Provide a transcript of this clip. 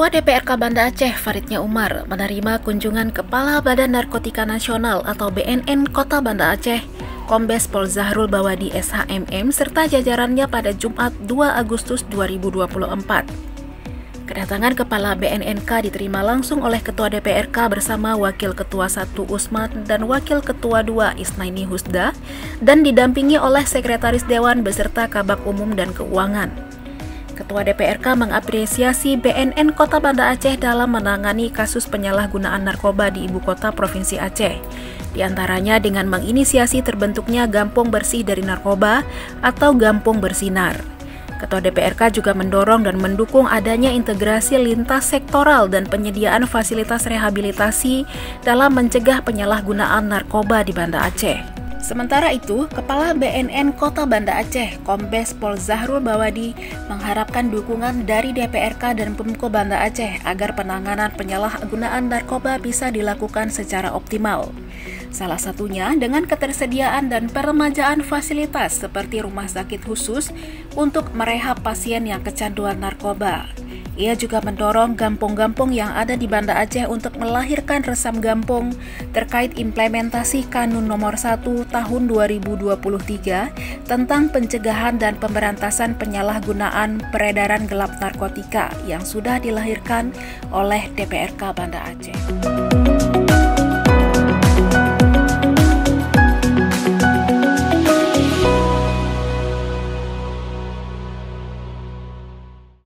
Ketua DPRK Banda Aceh, Faridnya Umar, menerima kunjungan Kepala Badan Narkotika Nasional atau BNN Kota Banda Aceh, Kombes Pol Zahrul Bawadi SHMM, serta jajarannya pada Jumat 2 Agustus 2024. Kedatangan Kepala BNNK diterima langsung oleh Ketua DPRK bersama Wakil Ketua 1 Usman dan Wakil Ketua 2 Isnaini Husda, dan didampingi oleh Sekretaris Dewan beserta Kabak Umum dan Keuangan. Ketua DPRK mengapresiasi BNN Kota Banda Aceh dalam menangani kasus penyalahgunaan narkoba di Ibu Kota Provinsi Aceh, di antaranya dengan menginisiasi terbentuknya Gampong Bersih dari Narkoba atau Gampong Bersinar. Ketua DPRK juga mendorong dan mendukung adanya integrasi lintas sektoral dan penyediaan fasilitas rehabilitasi dalam mencegah penyalahgunaan narkoba di Banda Aceh. Sementara itu, Kepala BNN Kota Banda Aceh, Kombes Pol Zahrul Bawadi, mengharapkan dukungan dari DPRK dan Pemko Banda Aceh agar penanganan penyalahgunaan narkoba bisa dilakukan secara optimal. Salah satunya dengan ketersediaan dan peremajaan fasilitas seperti rumah sakit khusus untuk merehab pasien yang kecanduan narkoba. Ia juga mendorong gampong-gampong yang ada di Banda Aceh untuk melahirkan resam gampong terkait implementasi Kanun Nomor 1 Tahun 2023 tentang pencegahan dan pemberantasan penyalahgunaan peredaran gelap narkotika yang sudah dilahirkan oleh DPRK Banda Aceh.